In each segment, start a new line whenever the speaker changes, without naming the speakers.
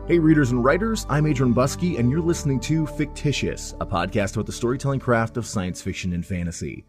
Hey readers and writers, I'm Adrian Buskey, and you're listening to Fictitious, a podcast about the storytelling craft of science fiction and fantasy.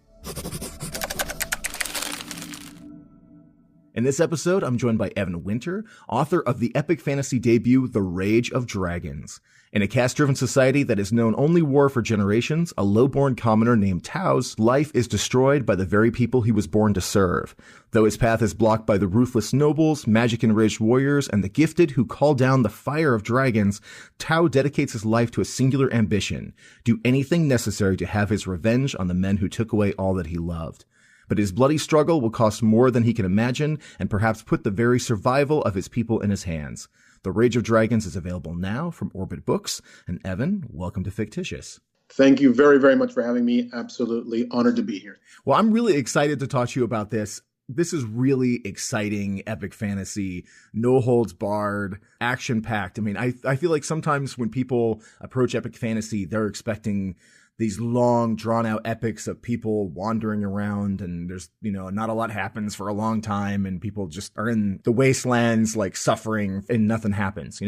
In this episode, I'm joined by Evan Winter, author of the epic fantasy debut, The Rage of Dragons. In a caste-driven society that has known only war for generations, a low-born commoner named Tao's life is destroyed by the very people he was born to serve. Though his path is blocked by the ruthless nobles, magic-enraged warriors, and the gifted who call down the fire of dragons, Tao dedicates his life to a singular ambition: do anything necessary to have his revenge on the men who took away all that he loved. But his bloody struggle will cost more than he can imagine, and perhaps put the very survival of his people in his hands. The Rage of Dragons is available now from Orbit Books. And Evan, welcome to Fictitious.
Thank you very, very much for having me. Absolutely honored to be here.
Well, I'm really excited to talk to you about this. This is really exciting, epic fantasy, no holds barred, action-packed. I mean, I feel like sometimes when people approach epic fantasy, they're expecting these long, drawn-out epics of people wandering around, and there's, not a lot happens for a long time, and people just are in the wastelands, like, suffering, and nothing happens,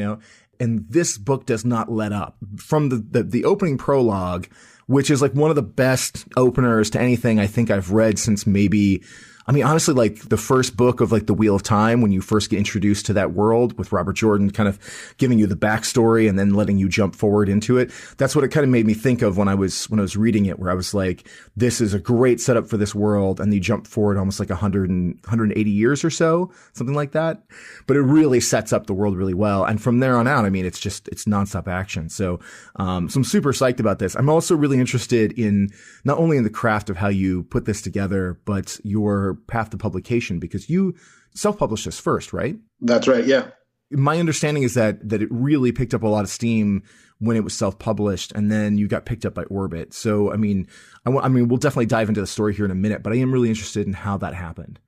And this book does not let up. From the opening prologue, which is, like, one of the best openers to anything I think I've read since honestly, like, the first book of, like, The Wheel of Time, when you first get introduced to that world with Robert Jordan kind of giving you the backstory and then letting you jump forward into it. That's what it kind of made me think of when I was reading it, where I was like, this is a great setup for this world. And you jump forward almost like 180 years or so, something like that. But it really sets up the world really well. And from there on out, it's nonstop action. So I'm super psyched about this. I'm also really interested in not only in the craft of how you put this together, but your path to publication, because you self-published this first, right?
That's right. Yeah.
My understanding is that it really picked up a lot of steam when it was self-published, and then you got picked up by Orbit. So, we'll definitely dive into the story here in a minute, but I am really interested in how that happened.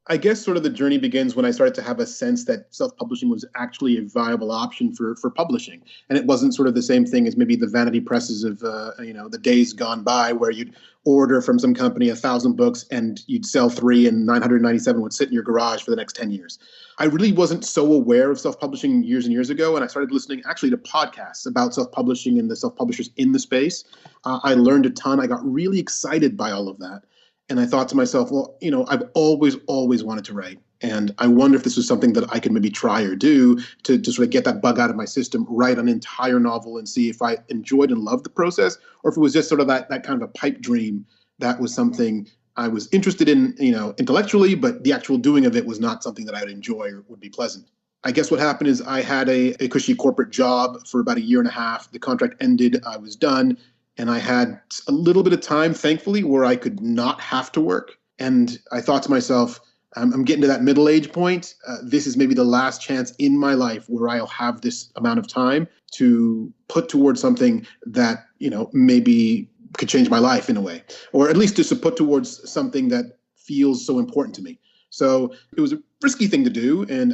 I guess sort of the journey begins when I started to have a sense that self-publishing was actually a viable option for publishing. And it wasn't sort of the same thing as maybe the vanity presses of, the days gone by, where you'd order from some company 1,000 books and you'd sell 3 and 997 would sit in your garage for the next 10 years. I really wasn't so aware of self-publishing years and years ago. And I started listening actually to podcasts about self-publishing and the self-publishers in the space. I learned a ton. I got really excited by all of that. And I thought to myself, well, I've always wanted to write. And I wonder if this was something that I could maybe try or do to sort of get that bug out of my system, write an entire novel and see if I enjoyed and loved the process, or if it was just sort of that kind of a pipe dream that was something I was interested in, intellectually, but the actual doing of it was not something that I would enjoy or would be pleasant. I guess what happened is I had a cushy corporate job for about 1.5 years. The contract ended. I was done. And I had a little bit of time, thankfully, where I could not have to work. And I thought to myself, I'm getting to that middle age point. This is maybe the last chance in my life where I'll have this amount of time to put towards something that, maybe could change my life in a way, or at least just to put towards something that feels so important to me. So it was a risky thing to do. And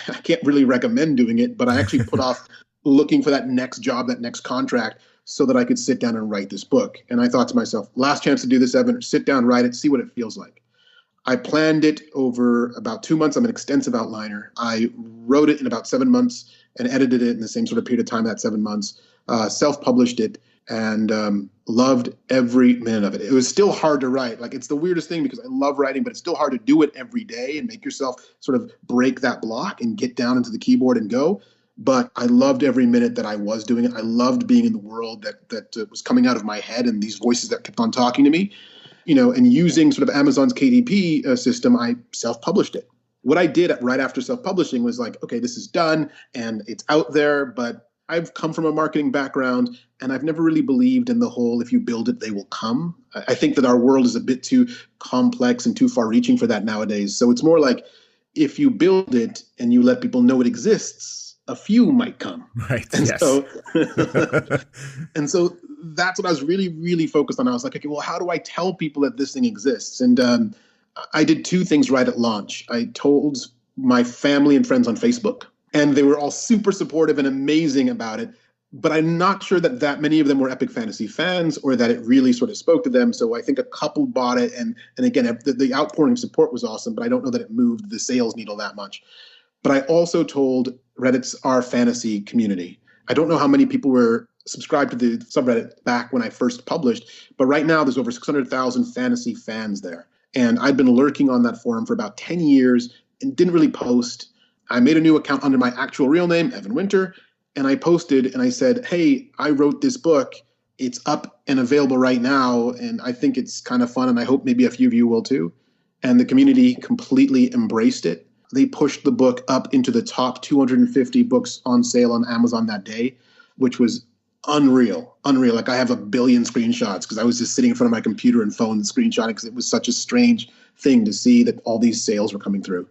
I can't really recommend doing it, but I actually put off looking for that next job, that next contract, so that I could sit down and write this book. And I thought to myself, last chance to do this, Evan, sit down, write it, see what it feels like. I planned it over about 2 months. I'm an extensive outliner. I wrote it in about 7 months and edited it in the same sort of period of time, that 7 months, self-published it, and loved every minute of it. It was still hard to write. Like, it's the weirdest thing because I love writing, but it's still hard to do it every day and make yourself sort of break that block and get down into the keyboard and go. But I loved every minute that I was doing it. I loved being in the world that was coming out of my head and these voices that kept on talking to me, and using sort of Amazon's KDP system, I self-published it. What I did right after self-publishing was like, okay, this is done and it's out there, but I've come from a marketing background and I've never really believed in the whole, if you build it, they will come. I think that our world is a bit too complex and too far reaching for that nowadays. So it's more like, if you build it and you let people know it exists, a few might come.
Right.
And
yes.
So that's what I was really, really focused on. I was like, okay, well, how do I tell people that this thing exists? And I did 2 things right at launch. I told my family and friends on Facebook, and they were all super supportive and amazing about it. But I'm not sure that many of them were epic fantasy fans or that it really sort of spoke to them. So I think a couple bought it. And again, the outpouring of support was awesome, but I don't know that it moved the sales needle that much. But I also told Reddit's R fantasy community. I don't know how many people were subscribed to the subreddit back when I first published, but right now there's over 600,000 fantasy fans there. And I'd been lurking on that forum for about 10 years and didn't really post. I made a new account under my actual real name, Evan Winter, and I posted and I said, hey, I wrote this book. It's up and available right now, and I think it's kind of fun, and I hope maybe a few of you will too. And the community completely embraced it. They pushed the book up into the top 250 books on sale on Amazon that day, which was unreal. Like I have a billion screenshots because I was just sitting in front of my computer and phone screenshotting because it was such a strange thing to see that all these sales were coming through.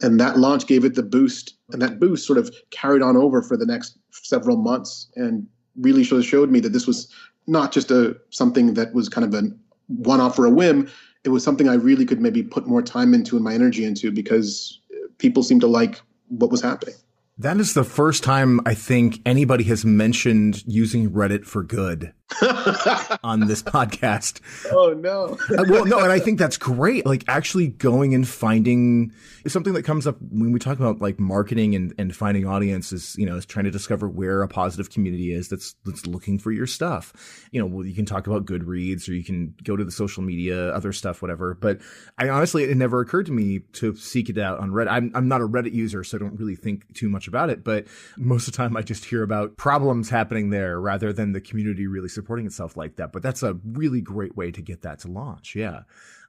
And that launch gave it the boost, and that boost sort of carried on over for the next several months and really showed me that this was not just something that was kind of a one-off or a whim. It was something I really could maybe put more time into and my energy into because people seemed to like what was happening.
That is the first time I think anybody has mentioned using Reddit for good on this podcast.
Oh, no.
Well, no, and I think that's great. Like actually going and finding something that comes up when we talk about like marketing and finding audiences, is trying to discover where a positive community is that's looking for your stuff. You can talk about Goodreads or you can go to the social media, other stuff, whatever. But I honestly, it never occurred to me to seek it out on Reddit. I'm not a Reddit user, so I don't really think too much about it. But most of the time I just hear about problems happening there rather than the community really supporting itself like that. But that's a really great way to get that to launch. Yeah.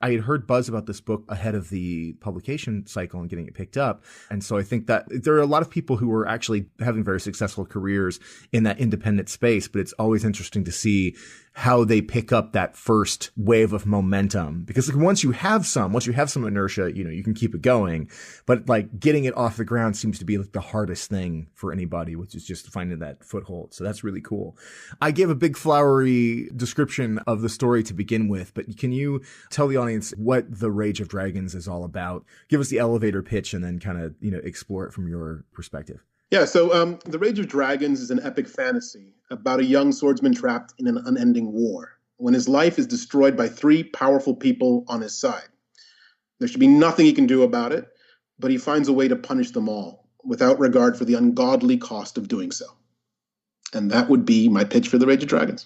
I had heard buzz about this book ahead of the publication cycle and getting it picked up. And so I think that there are a lot of people who are actually having very successful careers in that independent space, but it's always interesting to see how they pick up that first wave of momentum. Because like, once you have some inertia, you can keep it going. But like getting it off the ground seems to be like the hardest thing for anybody, which is just finding that foothold. So that's really cool. I gave a big flowery description of the story to begin with, but can you tell the audience what The Rage of Dragons is all about? Give us the elevator pitch and then kind of, explore it from your perspective.
Yeah, so The Rage of Dragons is an epic fantasy about a young swordsman trapped in an unending war when his life is destroyed by three powerful people on his side. There should be nothing he can do about it, but he finds a way to punish them all without regard for the ungodly cost of doing so. And that would be my pitch for The Rage of Dragons.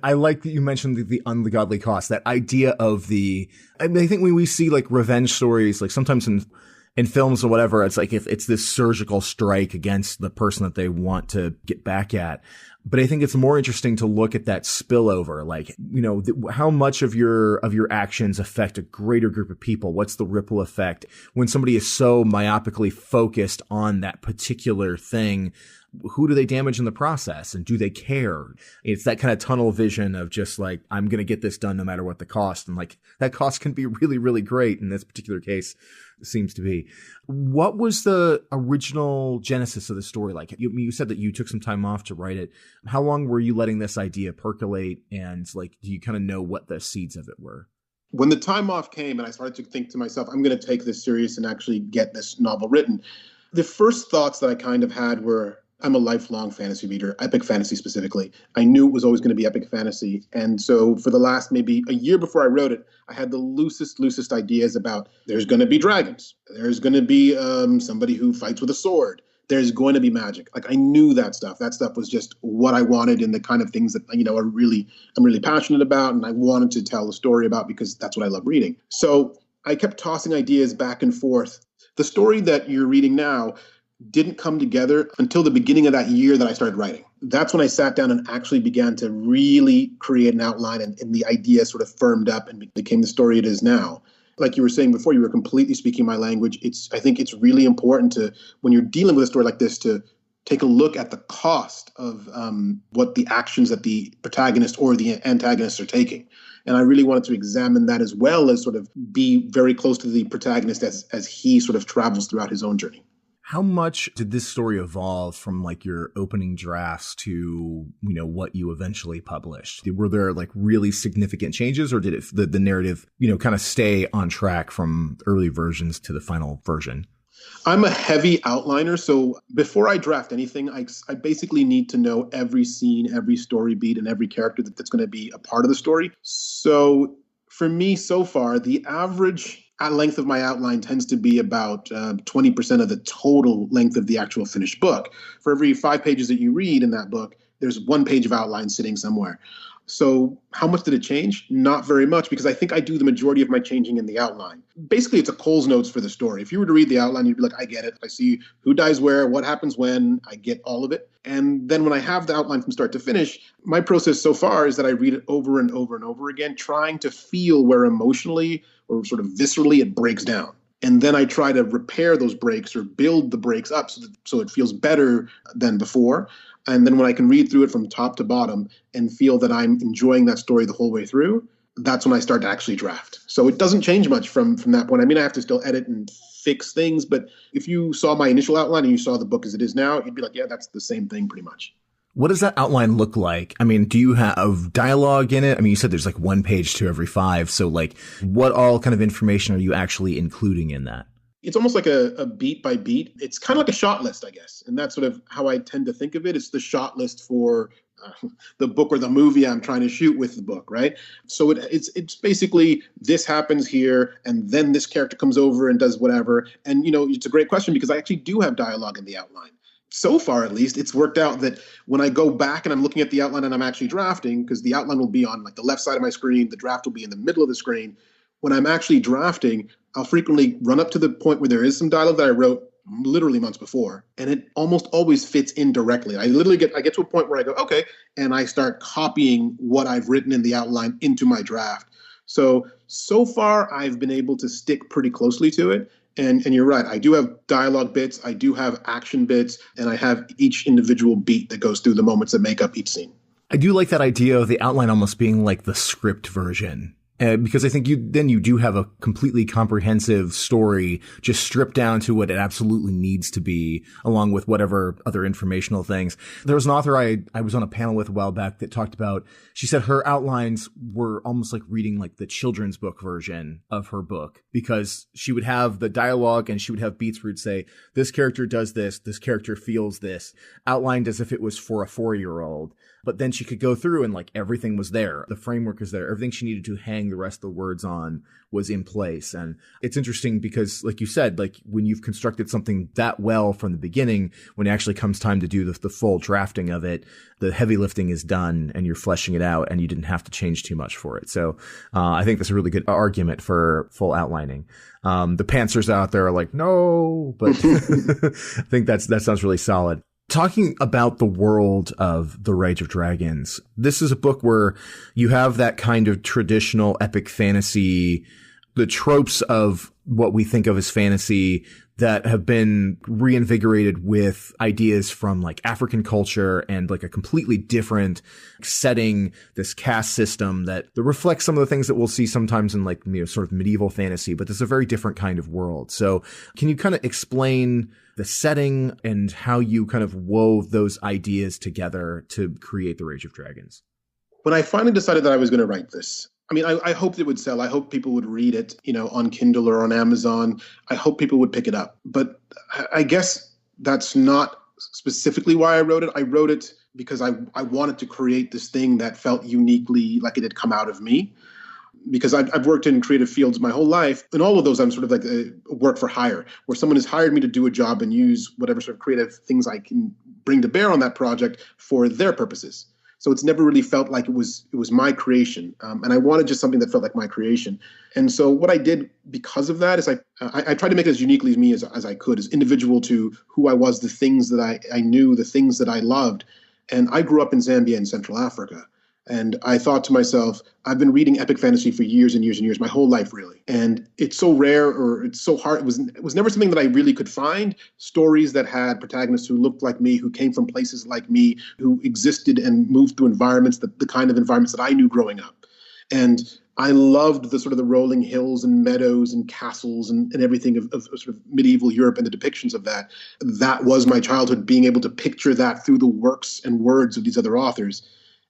I like that you mentioned the ungodly cost, that idea of I think when we see like revenge stories, like sometimes in films or whatever, it's like if it's this surgical strike against the person that they want to get back at. But I think it's more interesting to look at that spillover, like, how much of your actions affect a greater group of people? What's the ripple effect when somebody is so myopically focused on that particular thing? Who do they damage in the process? And do they care? It's that kind of tunnel vision of just like, I'm going to get this done no matter what the cost. And like that cost can be really, really great. In this particular case, it seems to be. What was the original genesis of the story like? You said that you took some time off to write it. How long were you letting this idea percolate? And like, do you kind of know what the seeds of it were?
When the time off came and I started to think to myself, I'm going to take this serious and actually get this novel written, the first thoughts that I kind of had were, I'm a lifelong fantasy reader, epic fantasy specifically. I knew it was always going to be epic fantasy. And so for the last maybe a year before I wrote it, I had the loosest ideas about there's going to be dragons. There's going to be somebody who fights with a sword. There's going to be magic. Like I knew that stuff. That stuff was just what I wanted and the kind of things that, I'm really passionate about and I wanted to tell a story about because that's what I love reading. So I kept tossing ideas back and forth. The story that you're reading now didn't come together until the beginning of that year that I started writing. That's when I sat down and actually began to really create an outline and the idea sort of firmed up and became the story it is now. Like you were saying before, you were completely speaking my language. I think it's really important to, when you're dealing with a story like this, to take a look at the cost of what the actions that the protagonist or the antagonist are taking. And I really wanted to examine that as well as sort of be very close to the protagonist as he sort of travels throughout his own journey.
How much did this story evolve from like your opening drafts to, what you eventually published? Were there like really significant changes or did the narrative, kind of stay on track from early versions to the final version?
I'm a heavy outliner. So before I draft anything, I basically need to know every scene, every story beat, and every character that's going to be a part of the story. So for me so far, the average length of my outline tends to be about 20% of the total length of the actual finished book. For every 5 pages that you read in that book, there's 1 page of outline sitting somewhere. So how much did it change? Not very much, because I think I do the majority of my changing in the outline. Basically, it's a Cole's Notes for the story. If you were to read the outline, you'd be like, I get it. I see who dies where, what happens when. I get all of it. And then when I have the outline from start to finish, my process so far is that I read it over and over and over again, trying to feel where emotionally or sort of viscerally it breaks down. And then I try to repair those breaks or build the breaks up so it feels better than before. And then when I can read through it from top to bottom and feel that I'm enjoying that story the whole way through, that's when I start to actually draft. So it doesn't change much from that point. I mean, I have to still edit and fix things, but if you saw my initial outline and you saw the book as it is now, you'd be like, yeah, that's the same thing pretty much.
What does that outline look like? I mean, do you have dialogue in it? I mean, you said there's like 1 page to every 5. So like what all kind of information are you actually including in that?
It's almost like a beat by beat. It's kind of like a shot list, I guess. And that's sort of how I tend to think of it. It's the shot list for the book or the movie I'm trying to shoot with the book, right? So it's basically this happens here, and then this character comes over and does whatever. And, it's a great question because I actually do have dialogue in the outline. So far, at least, it's worked out that when I go back and I'm looking at the outline and I'm actually drafting, because the outline will be on like the left side of my screen, the draft will be in the middle of the screen. When I'm actually drafting, I'll frequently run up to the point where there is some dialogue that I wrote literally months before, and it almost always fits in directly. I get to a point where I go, okay, and I start copying what I've written in the outline into my draft. So far, I've been able to stick pretty closely to it. And you're right, I do have dialogue bits, I do have action bits, and I have each individual beat that goes through the moments that make up each scene.
I do like that idea of the outline almost being like the script version. Because I think you do have a completely comprehensive story just stripped down to what it absolutely needs to be, along with whatever other informational things. There was an author I was on a panel with a while back that talked about, she said her outlines were almost like reading like the children's book version of her book, because she would have the dialogue and she would have beats where it'd say, this character does this character feels this, outlined as if it was for a 4-year-old. But then she could go through and like everything was there. The framework is there. Everything she needed to hang the rest of the words on was in place. And it's interesting because, like you said, like when you've constructed something that well from the beginning, when it actually comes time to do the full drafting of it, the heavy lifting is done and you're fleshing it out and you didn't have to change too much for it. So I think that's a really good argument for full outlining. The pantsers out there are like, no, but I think that sounds really solid. Talking about the world of The Rage of Dragons, this is a book where you have that kind of traditional epic fantasy, the tropes of what we think of as fantasy that have been reinvigorated with ideas from like African culture and like a completely different setting, this caste system that reflects some of the things that we'll see sometimes in like, sort of medieval fantasy, but it's a very different kind of world. So can you kind of explain the setting and how you kind of wove those ideas together to create The Rage of Dragons?
When I finally decided that I was going to write this, I mean, I hoped it would sell. I hope people would read it, on Kindle or on Amazon. I hope people would pick it up. But I guess that's not specifically why I wrote it. I wrote it because I wanted to create this thing that felt uniquely like it had come out of me. Because I've worked in creative fields my whole life. In all of those, I'm sort of like a work for hire, where someone has hired me to do a job and use whatever sort of creative things I can bring to bear on that project for their purposes. So it's never really felt like it was my creation. And I wanted just something that felt like my creation. And so what I did because of that is I tried to make it as uniquely as me as I could, as individual to who I was, the things that I knew, the things that I loved. And I grew up in Zambia in Central Africa. And I thought to myself, I've been reading epic fantasy for years and years and years, my whole life, really. And it's so rare, or it's so hard. It was never something that I really could find. Stories that had protagonists who looked like me, who came from places like me, who existed and moved through environments, the kind of environments that I knew growing up. And I loved the sort of the rolling hills and meadows and castles and everything of sort of medieval Europe and the depictions of that. That was my childhood, being able to picture that through the works and words of these other authors.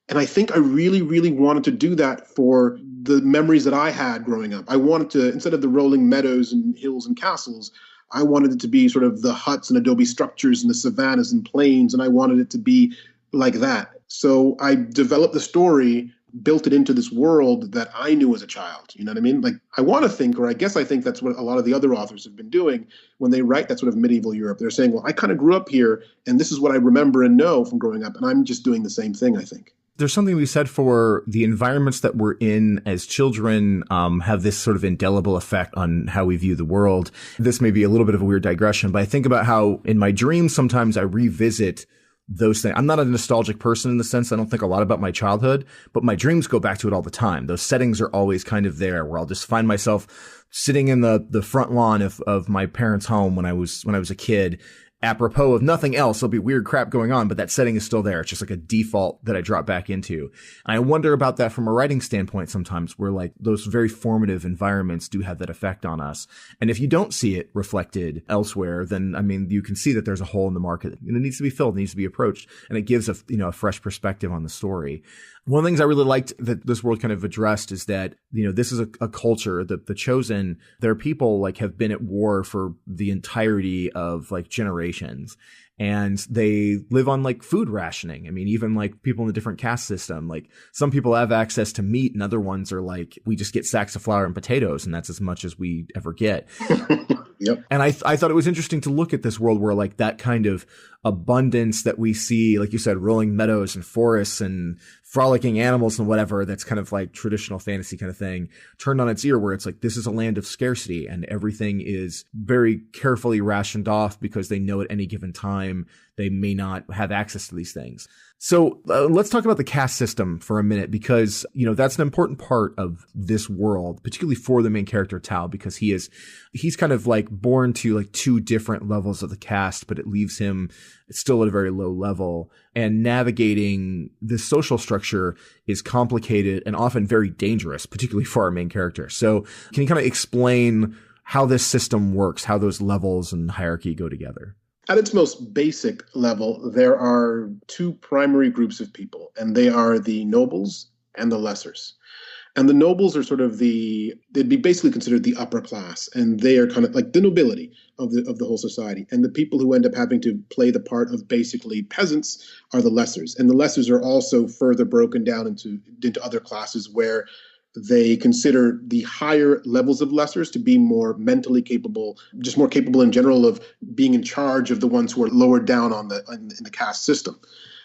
And I think I really, really wanted to do that for the memories that I had growing up. I wanted to, instead of the rolling meadows and hills and castles, I wanted it to be sort of the huts and adobe structures and the savannas and plains, and I wanted it to be like that. So I developed the story built it into this world that I knew as a child. You know what I mean? Like, I want to think, or I guess I think that's what a lot of the other authors have been doing when they write that sort of medieval Europe. They're saying, well, I kind of grew up here, and this is what I remember and know from growing up, and I'm just doing the same thing, I think.
There's something we said for the environments that we're in as children, have this sort of indelible effect on how we view the world. This may be a little bit of a weird digression, but I think about how in my dreams, sometimes I revisit those things. I'm not a nostalgic person in the sense I don't think a lot about my childhood, but my dreams go back to it all the time. Those settings are always kind of there where I'll just find myself sitting in the front lawn of my parents' home when I was a kid. Apropos of nothing else, there'll be weird crap going on, but that setting is still there. It's just like a default that I drop back into. And I wonder about that from a writing standpoint sometimes, where like those very formative environments do have that effect on us. And if you don't see it reflected elsewhere, then, I mean, you can see that there's a hole in the market and it needs to be filled, it needs to be approached. And it gives a fresh perspective on the story. One of the things I really liked that this world kind of addressed is that, this is a culture, the Chosen, their people like have been at war for the entirety of like generations. And they live on like food rationing. I mean, even like people in the different caste system, like some people have access to meat and other ones are like, we just get sacks of flour and potatoes and that's as much as we ever get.
Yep.
And I thought it was interesting to look at this world where like that kind of abundance that we see, like you said, rolling meadows and forests and frolicking animals and whatever, that's kind of like traditional fantasy kind of thing, turned on its ear where it's like, this is a land of scarcity and everything is very carefully rationed off because they know at any given time they may not have access to these things. So let's talk about the caste system for a minute, because, that's an important part of this world, particularly for the main character, Tao, because he's kind of like born to like two different levels of the caste, but it leaves him still at a very low level. And navigating this social structure is complicated and often very dangerous, particularly for our main character. So can you kind of explain how this system works, how those levels and hierarchy go together?
At its most basic level, there are two primary groups of people, and they are the nobles and the lessers. And the nobles are sort of they'd be basically considered the upper class, and they are kind of like the nobility of the whole society. And the people who end up having to play the part of basically peasants are the lessers. And the lessers are also further broken down into other classes where they consider the higher levels of lessers to be more mentally capable, just more capable in general of being in charge of the ones who are lower down in the caste system.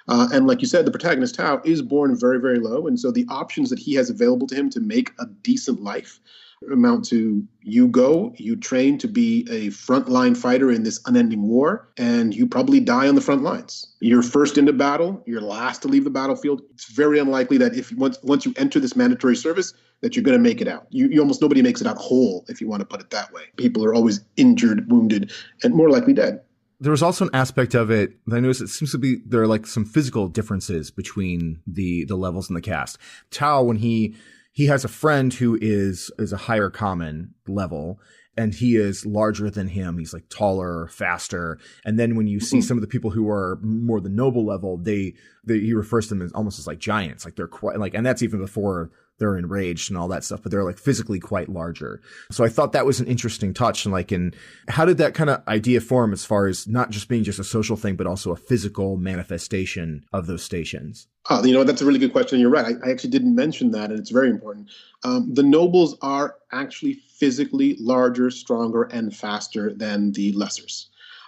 And like you said, the protagonist, Tao, is born very, very low. And so the options that he has available to him to make a decent life amount to you train to be a frontline fighter in this unending war, and you probably die on the front lines. You're first into battle, you're last to leave the battlefield. It's very unlikely that if once you enter this mandatory service, that you're going to make it out. You almost nobody makes it out whole, if you want to put it that way. People are always injured, wounded, and more likely dead.
There was also an aspect of it that I noticed it seems to be there are like some physical differences between the levels in the cast. Tao, when he has a friend who is a higher common level, and he is larger than him. He's like taller, faster. And then when you see some of the people who are more the noble level, he refers to them as almost as like giants. Like they're quite like, and that's even before they're enraged and all that stuff, but they're like physically quite larger. So I thought that was an interesting touch. And how did that kind of idea form as far as not just being just a social thing, but also a physical manifestation of those stations?
Oh, that's a really good question. You're right. I actually didn't mention that, and it's very important. The nobles are actually physically larger, stronger, and faster than the lessers.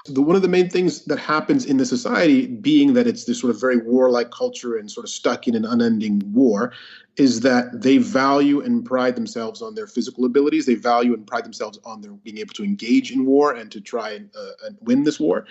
One of the main things that happens in the society, being that it's this sort of very warlike culture and sort of stuck in an unending war, is that they value and pride themselves on their physical abilities. They value and pride themselves on their being able to engage in war and to try and win this war.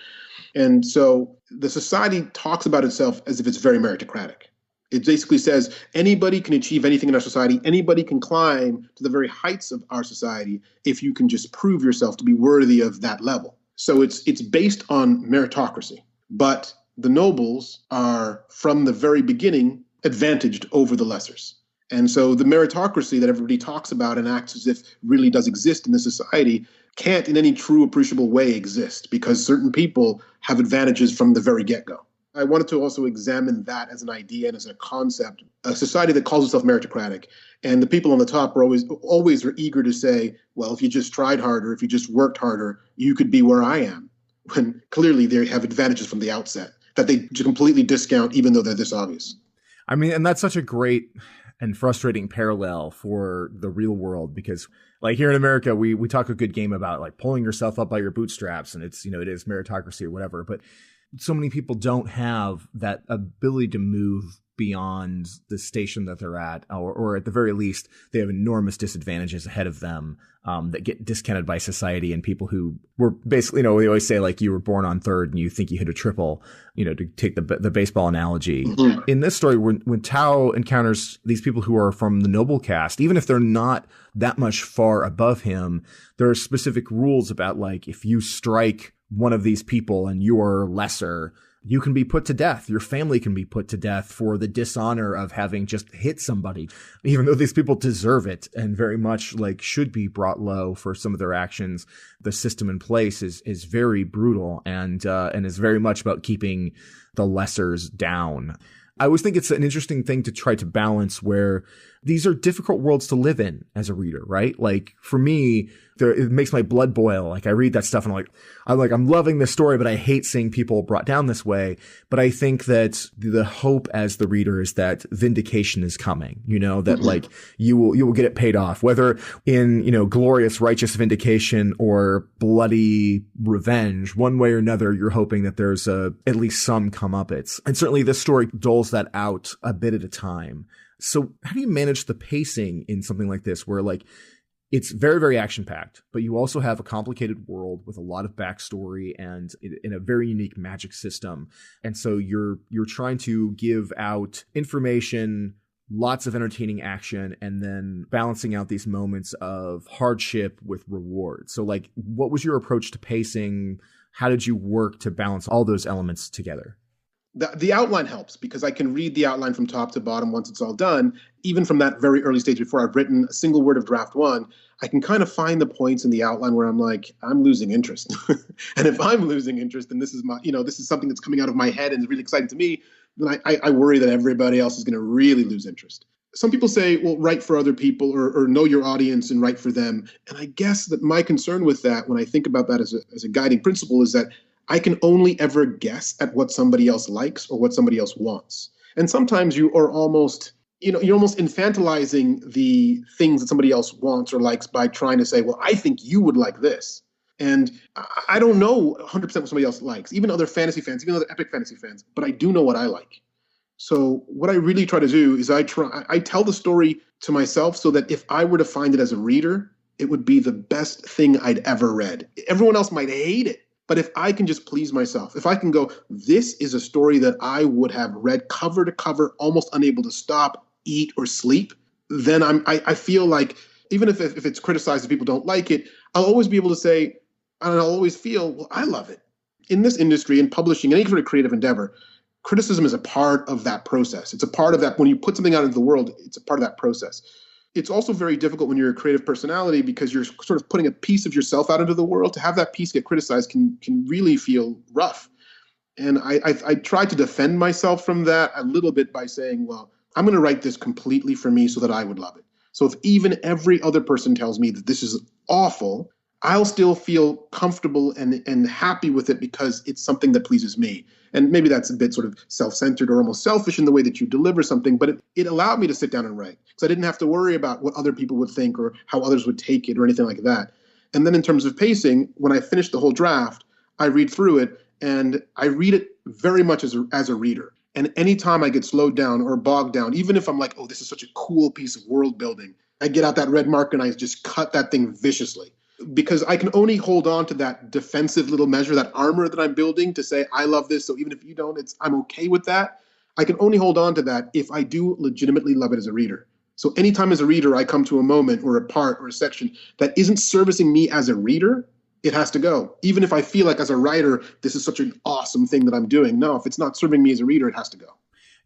And so the society talks about itself as if it's very meritocratic. It basically says anybody can achieve anything in our society. Anybody can climb to the very heights of our society if you can just prove yourself to be worthy of that level. So it's based on meritocracy. But the nobles are, from the very beginning, advantaged over the lessers. And so the meritocracy that everybody talks about and acts as if really does exist in the society can't in any true appreciable way exist because certain people have advantages from the very get-go. I wanted to also examine that as an idea and as a concept, a society that calls itself meritocratic. And the people on the top are always are eager to say, well, if you just tried harder, if you just worked harder, you could be where I am. When clearly they have advantages from the outset that they completely discount, even though they're this obvious.
I mean, and that's such a great and frustrating parallel for the real world, because like here in America, we talk a good game about like pulling yourself up by your bootstraps, and it's, it is meritocracy or whatever. But so many people don't have that ability to move beyond the station that they're at, or at the very least, they have enormous disadvantages ahead of them that get discounted by society, and people who were basically, we always say like you were born on third and you think you hit a triple, to take the baseball analogy. Mm-hmm. In this story, when Tao encounters these people who are from the noble caste, even if they're not that much far above him, there are specific rules about like if you strike one of these people and you are lesser, you can be put to death. Your family can be put to death for the dishonor of having just hit somebody, even though these people deserve it and very much like should be brought low for some of their actions. The system in place is very brutal and is very much about keeping the lessers down. I always think it's an interesting thing to try to balance where these are difficult worlds to live in as a reader, right? Like for me, it makes my blood boil. Like I read that stuff and I'm loving this story, but I hate seeing people brought down this way. But I think that the hope as the reader is that vindication is coming, that like you will get it paid off, whether in, glorious righteous vindication or bloody revenge, one way or another, you're hoping that there's at least some comeuppance. And certainly this story doles that out a bit at a time. So how do you manage the pacing in something like this where like it's very, very action packed, but you also have a complicated world with a lot of backstory and in a very unique magic system. And so you're trying to give out information, lots of entertaining action, and then balancing out these moments of hardship with reward. So like, what was your approach to pacing? How did you work to balance all those elements together?
The outline helps because I can read the outline from top to bottom once it's all done. Even from that very early stage before I've written a single word of draft one, I can kind of find the points in the outline where I'm like, I'm losing interest. And if I'm losing interest and this is something that's coming out of my head and is really exciting to me, then I worry that everybody else is going to really lose interest. Some people say, well, write for other people or know your audience and write for them. And I guess that my concern with that, when I think about that as a guiding principle, is that I can only ever guess at what somebody else likes or what somebody else wants. And sometimes you are almost, you're almost infantilizing the things that somebody else wants or likes by trying to say, well, I think you would like this. And I don't know 100% what somebody else likes, even other fantasy fans, even other epic fantasy fans, but I do know what I like. So what I really try to do is I tell the story to myself so that if I were to find it as a reader, it would be the best thing I'd ever read. Everyone else might hate it. But if I can just please myself, if I can go, this is a story that I would have read cover to cover, almost unable to stop, eat, or sleep, then I feel like even if it's criticized and people don't like it, I'll always be able to say, and I'll always feel, well, I love it. In this industry, in publishing, any sort of creative endeavor, criticism is a part of that process. It's a part of that. When you put something out into the world, it's a part of that process. It's also very difficult when you're a creative personality because you're sort of putting a piece of yourself out into the world. To have that piece get criticized can really feel rough. And I try to defend myself from that a little bit by saying, well, I'm going to write this completely for me so that I would love it. So if even every other person tells me that this is awful, I'll still feel comfortable and happy with it because it's something that pleases me. And maybe that's a bit sort of self-centered or almost selfish in the way that you deliver something, but it allowed me to sit down and write. So I didn't have to worry about what other people would think or how others would take it or anything like that. And then in terms of pacing, when I finish the whole draft, I read through it and I read it very much as a reader. And anytime I get slowed down or bogged down, even if I'm like, oh, this is such a cool piece of world building, I get out that red marker and I just cut that thing viciously. Because I can only hold on to that defensive little measure, that armor that I'm building to say, I love this. So even if you don't, I'm okay with that. I can only hold on to that if I do legitimately love it as a reader. So anytime as a reader, I come to a moment or a part or a section that isn't servicing me as a reader, it has to go. Even if I feel like as a writer, this is such an awesome thing that I'm doing. No, if it's not serving me as a reader, it has to go.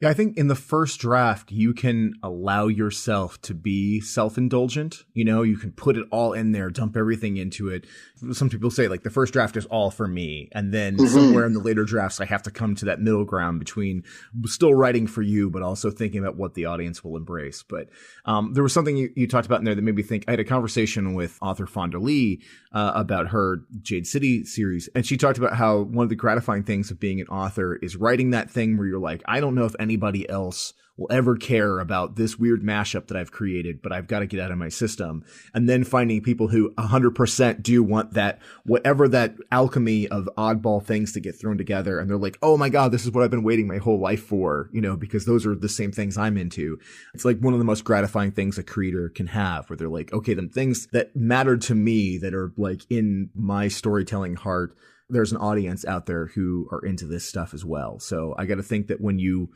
Yeah, I think in the first draft, you can allow yourself to be self-indulgent. You can put it all in there, dump everything into it. Some people say like the first draft is all for me. And then somewhere in the later drafts, I have to come to that middle ground between still writing for you, but also thinking about what the audience will embrace. But there was something you talked about in there that made me think. I had a conversation with author Fonda Lee about her Jade City series. And she talked about how one of the gratifying things of being an author is writing that thing where you're like, I don't know if anybody else will ever care about this weird mashup that I've created, but I've got to get out of my system. And then finding people who 100% do want that, whatever that alchemy of oddball things to get thrown together. And they're like, oh my God, this is what I've been waiting my whole life for, because those are the same things I'm into. It's like one of the most gratifying things a creator can have, where they're like, okay, the things that matter to me, that are like in my storytelling heart, there's an audience out there who are into this stuff as well. So I got to think that when you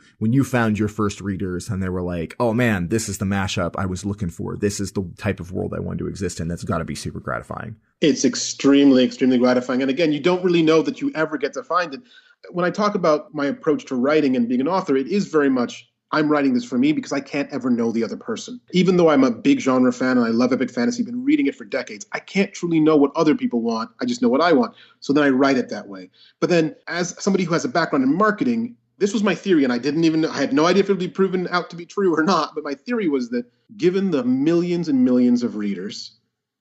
found your first readers and they were like, oh man, this is the mashup I was looking for, this is the type of world I wanted to exist in, that's got to be super gratifying.
It's extremely, extremely gratifying. And again, you don't really know that you ever get to find it. When I talk about my approach to writing and being an author, it is very much, I'm writing this for me because I can't ever know the other person. Even though I'm a big genre fan and I love epic fantasy, been reading it for decades, I can't truly know what other people want. I just know what I want. So then I write it that way. But then as somebody who has a background in marketing, this was my theory, and I had no idea if it would be proven out to be true or not. But my theory was that given the millions and millions of readers,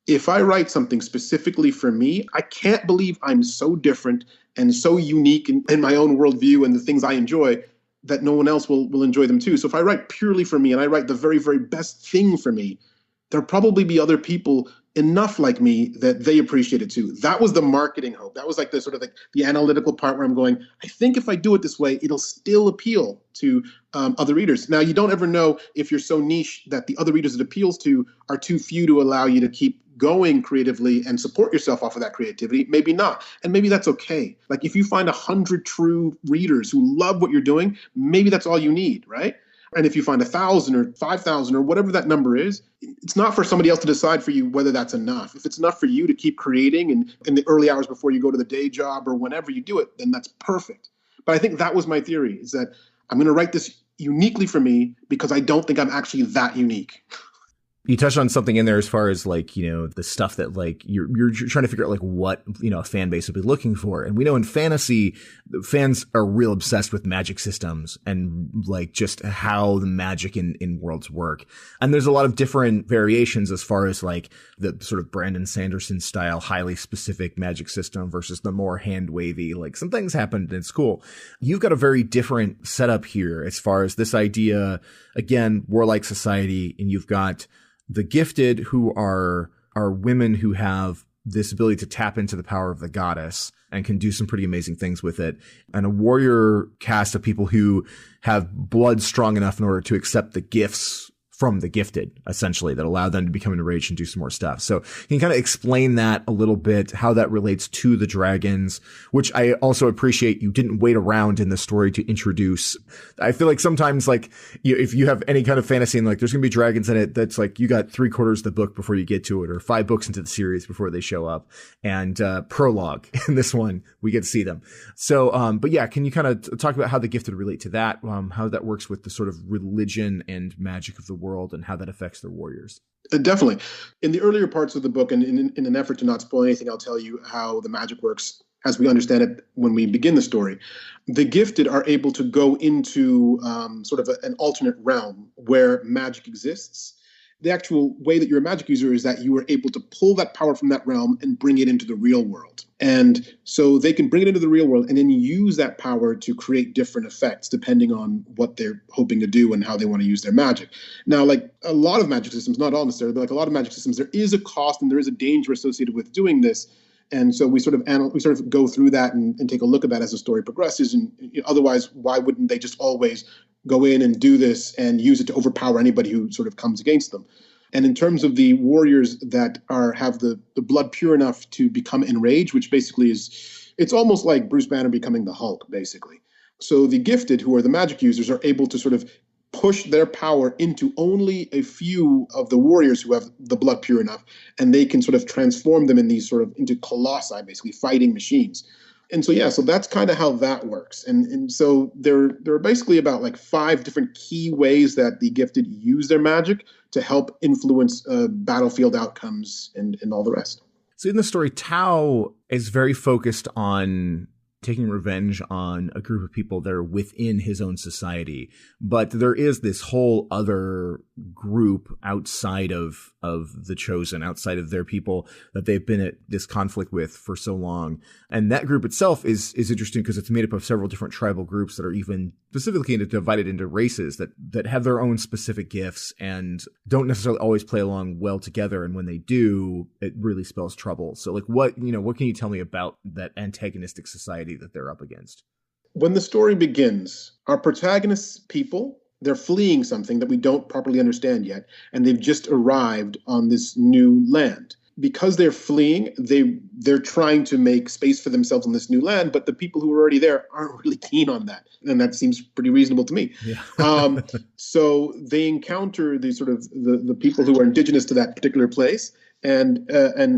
if I write something specifically for me, I can't believe I'm so different and so unique in my own worldview and the things I enjoy, that no one else will enjoy them too. So if I write purely for me and I write the very, very best thing for me, there'll probably be other people enough like me that they appreciate it too. That was the marketing hope. That was like the sort of like the analytical part where I'm going, I think if I do it this way, it'll still appeal to other readers. Now, you don't ever know if you're so niche that the other readers it appeals to are too few to allow you to keep going creatively and support yourself off of that creativity. Maybe not. And maybe that's okay. Like if you find 100 true readers who love what you're doing, maybe that's all you need, right? And if you find 1,000 or 5,000 or whatever that number is, it's not for somebody else to decide for you whether that's enough. If it's enough for you to keep creating and in the early hours before you go to the day job or whenever you do it, then that's perfect. But I think that was my theory, is that I'm going to write this uniquely for me because I don't think I'm actually that unique.
You touched on something in there as far as like, the stuff that like you're trying to figure out like what, a fan base would be looking for. And we know in fantasy, fans are real obsessed with magic systems and like just how the magic in worlds work. And there's a lot of different variations as far as like the sort of Brandon Sanderson style, highly specific magic system versus the more hand wavy, like some things happened and it's cool. You've got a very different setup here as far as this idea, again, warlike society, and you've got the gifted, who are women who have this ability to tap into the power of the goddess and can do some pretty amazing things with it, and a warrior caste of people who have blood strong enough in order to accept the gifts from the gifted, essentially, that allow them to become enraged and do some more stuff. So can you kind of explain that a little bit, how that relates to the dragons, which I also appreciate you didn't wait around in the story to introduce. I feel like sometimes like if you have any kind of fantasy and like there's going to be dragons in it, that's like you got 3/4 of the book before you get to it, or 5 books into the series before they show up, and prologue in this one, we get to see them. So, but yeah, can you kind of talk about how the gifted relate to that, how that works with the sort of religion and magic of the world and how that affects their warriors?
Definitely. In the earlier parts of the book, and in an effort to not spoil anything, I'll tell you how the magic works as we understand it when we begin the story. The gifted are able to go into sort of an alternate realm where magic exists. The actual way that you're a magic user is that you are able to pull that power from that realm and bring it into the real world. And so they can bring it into the real world and then use that power to create different effects depending on what they're hoping to do and how they want to use their magic. Now, like a lot of magic systems, not all necessarily, but like a lot of magic systems, there is a cost and there is a danger associated with doing this. And so we sort of go through that and take a look at that as the story progresses. And otherwise, why wouldn't they just always go in and do this and use it to overpower anybody who sort of comes against them? And in terms of the warriors that have the blood pure enough to become enraged, which basically it's almost like Bruce Banner becoming the Hulk, basically. So the gifted, who are the magic users, are able to sort of push their power into only a few of the warriors who have the blood pure enough, and they can sort of transform them in these sort of into colossi, basically fighting machines. And so, yeah, so that's kind of how that works. And so there are basically about like 5 different key ways that the gifted use their magic to help influence battlefield outcomes and all the rest.
So in the story, Tao is very focused on taking revenge on a group of people that are within his own society. But there is this whole other group outside of the Chosen, outside of their people that they've been at this conflict with for so long. And that group itself is interesting because it's made up of several different tribal groups that are even specifically divided into races that have their own specific gifts and don't necessarily always play along well together. And when they do, it really spells trouble. So like what can you tell me about that antagonistic society that they're up against?
When the story begins, our protagonist's people, they're fleeing something that we don't properly understand yet, and they've just arrived on this new land. Because they're fleeing, they're trying to make space for themselves on this new land, but the people who are already there aren't really keen on that. And that seems pretty reasonable to me. Yeah. So they encounter the sort of the people who are indigenous to that particular place, and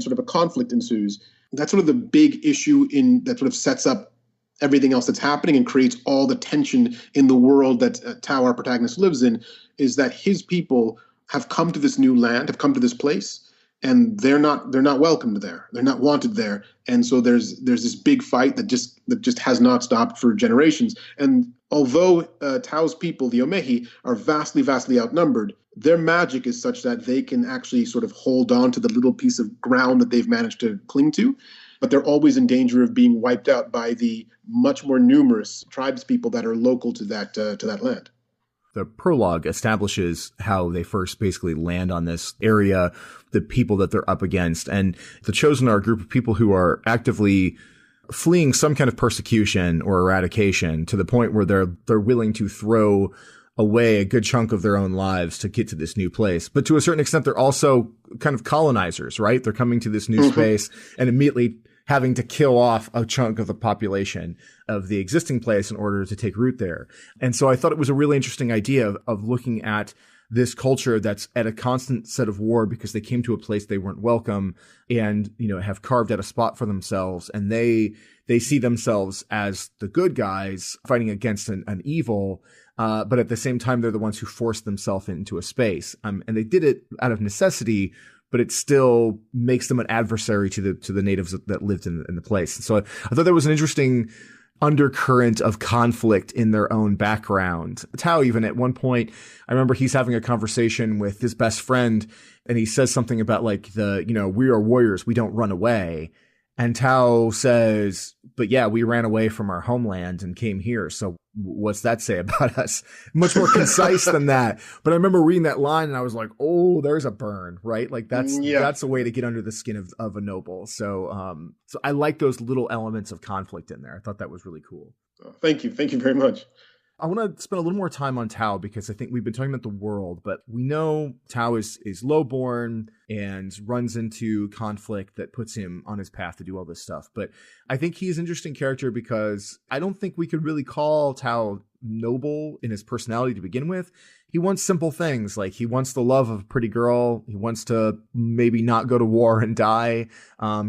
sort of a conflict ensues. That's sort of the big issue that sort of sets up everything else that's happening and creates all the tension in the world that Tao, our protagonist, lives in, is that his people have come to this new land, have come to this place, and they're not welcomed there. They're not wanted there. And so there's this big fight that just has not stopped for generations. And although Tao's people, the Omehi, are vastly, vastly outnumbered, their magic is such that they can actually sort of hold on to the little piece of ground that they've managed to cling to. But they're always in danger of being wiped out by the much more numerous tribes people that are local to that land.
The prologue establishes how they first basically land on this area, the people that they're up against. And the Chosen are a group of people who are actively fleeing some kind of persecution or eradication to the point where they're willing to throw away a good chunk of their own lives to get to this new place. But to a certain extent, they're also kind of colonizers, right? They're coming to this new space and immediately having to kill off a chunk of the population of the existing place in order to take root there. And so I thought it was a really interesting idea of looking at this culture that's at a constant set of war because they came to a place they weren't welcome and, have carved out a spot for themselves. And they see themselves as the good guys fighting against an evil. But at the same time, they're the ones who forced themselves into a space. And they did it out of necessity, but it still makes them an adversary to the natives that lived in the place. And so I thought there was an interesting undercurrent of conflict in their own background. Tao, even at one point, I remember he's having a conversation with his best friend, and he says something about like we are warriors, we don't run away. And Tao says, but yeah, we ran away from our homeland and came here. So what's that say about us? Much more concise than that. But I remember reading that line and I was like, oh, there's a burn, right? Like that's a way to get under the skin of a noble. So I like those little elements of conflict in there. I thought that was really cool.
Oh, thank you. Thank you very much.
I want to spend a little more time on Tao because I think we've been talking about the world, but we know Tao is lowborn and runs into conflict that puts him on his path to do all this stuff. But I think he's an interesting character because I don't think we could really call Tao noble in his personality to begin with. He wants simple things, like he wants the love of a pretty girl. He wants to maybe not go to war and die.